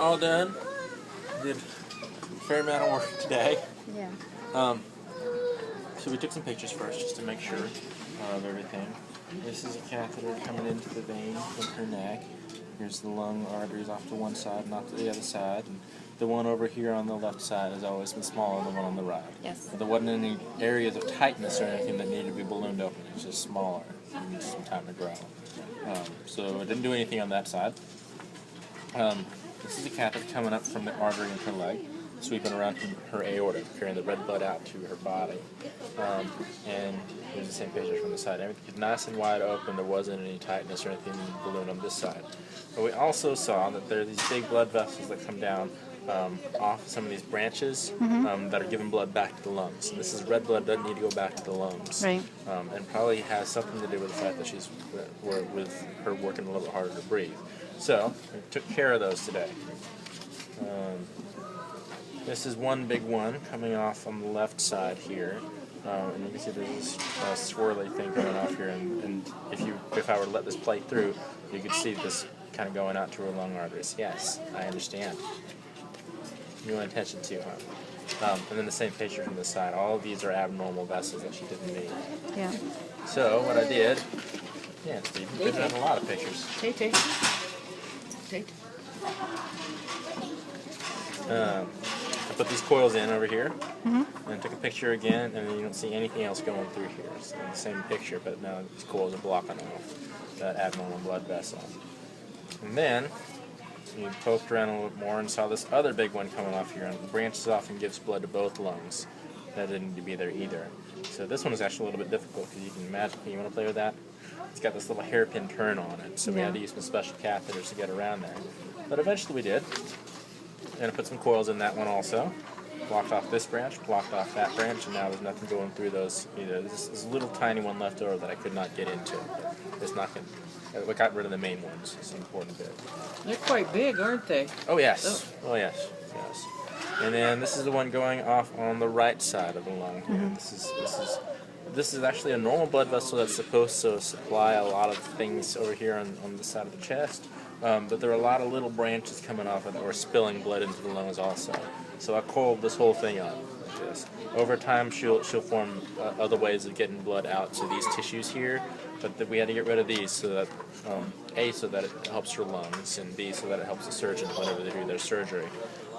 All done. Did a fair amount of work today. Yeah. So we took some pictures first just to make sure of everything. This is a catheter coming into the vein from her neck. Here's the lung arteries off to one side, not to the other side. And the one over here on the left side has always been smaller than the one on the right. Yes. But there wasn't any areas of tightness or anything that needed to be ballooned open. It's just smaller. It needs some time to grow. So it didn't do anything on that side. This is a catheter coming up from the artery in her leg, sweeping around her aorta, carrying the red blood out to her body. And here's the same picture from the side. Everything was nice and wide open. There wasn't any tightness or anything in the balloon on this side. But we also saw that there are these big blood vessels that come down off some of these branches that are giving blood back to the lungs. And this is red blood, doesn't need to go back to the lungs. Right. And probably has something to do with the fact that she's with her working a little bit harder to breathe. So we took care of those today. This is one big one coming off on the left side here. And you can see there's this swirly thing going off here. And if I were to let this play through, you could see this kind of going out to her lung arteries. Yes, I understand. You want attention too, huh? And then the same picture from the side. All of these are abnormal vessels that she didn't need. Yeah. So what I did, yeah, Steve, you've been in a lot of pictures. Take. I put these coils in over here, and took a picture again, and then you don't see anything else going through here. It's the same picture, but now these coils are blocking off that abnormal blood vessel. And then you poked around a little bit more and saw this other big one coming off here, and it branches off and gives blood to both lungs. That didn't need to be there either. So this one is actually a little bit difficult, because you can imagine, you want to play with that? It's got this little hairpin turn on it, so we had to use some special catheters to get around there. But eventually we did. And I put some coils in that one also. Blocked off this branch, blocked off that branch, and now there's nothing going through those either. There's a little tiny one left over that I could not get into. It's not going to... We got rid of the main ones. It's an important bit. They're quite big, aren't they? Oh, yes. Oh, yes. Yes. And then this is the one going off on the right side of the lung here. This is actually a normal blood vessel that's supposed to supply a lot of things over here on the side of the chest. But there are a lot of little branches coming off of it or spilling blood into the lungs also. So I coiled this whole thing up like this. Over time, she'll form other ways of getting blood out to these tissues here. But we had to get rid of these so that, A, so that it helps her lungs, and B, so that it helps the surgeon whenever they do their surgery.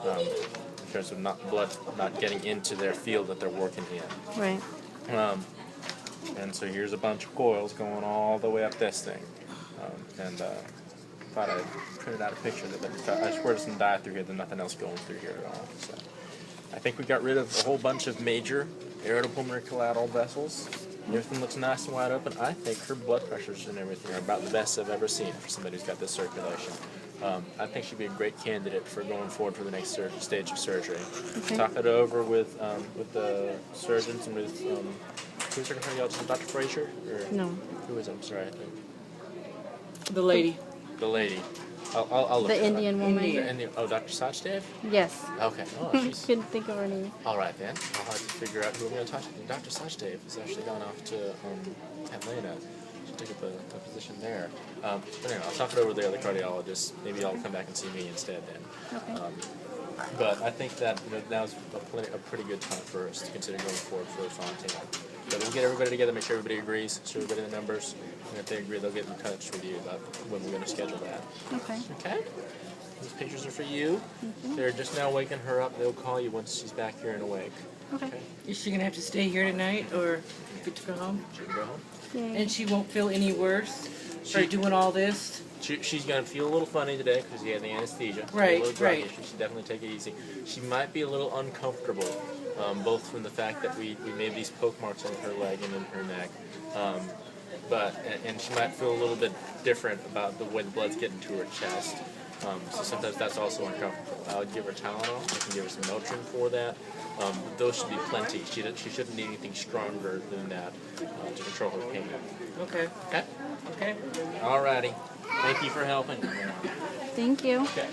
In terms of blood not getting into their field that they're working in. Right. And so here's a bunch of coils going all the way up this thing. Thought I printed out a picture of it, but I swear there's some dye through here, there's nothing else going through here at all. So I think we got rid of a whole bunch of major aortopulmonary collateral vessels. Everything looks nice and wide open. I think her blood pressures and everything are about the best I've ever seen for somebody who's got this circulation. I think she'd be a great candidate for going forward for the next stage of surgery. Okay. Talk it over with the surgeons and with who's our cardiologist? Dr. Frazier? Or No. who is it? I'm sorry. I think The lady. the lady. I'll look. The Indian woman. Oh, Dr. Sachdev? Yes. Okay. Oh, she's Couldn't think of her name. all right then. I'll have to figure out who I'm going to talk to. Dr. Sachdev has actually gone off to Atlanta. She took up a position there. But anyway, I'll talk it over with the other cardiologist. Maybe I'll come back and see me instead then. Okay. But I think that now's a pretty good time for us to consider going forward for Fontaine. But we'll get everybody together, make sure everybody agrees, show everybody the numbers, and if they agree, they'll get in touch with you about when we're going to schedule that. Okay. Okay? These pictures are for you. They're just now waking her up. They'll call you once she's back here and awake. Okay. Is she going to have to stay here tonight, or get to go home? She can go home. Yay. And she won't feel any worse for doing all this? She's going to feel a little funny today because you had the anesthesia. Right, a little drug right. issue. She should definitely take it easy. She might be a little uncomfortable, both from the fact that we made these poke marks on her leg and in her neck, and she might feel a little bit different about the way the blood's getting to her chest. So sometimes that's also uncomfortable. I would give her Tylenol. I can give her some Motrin for that. Those should be plenty. She shouldn't need anything stronger than that to control her pain. Okay. Okay? Okay. Alrighty. Thank you for helping. Thank you. Okay.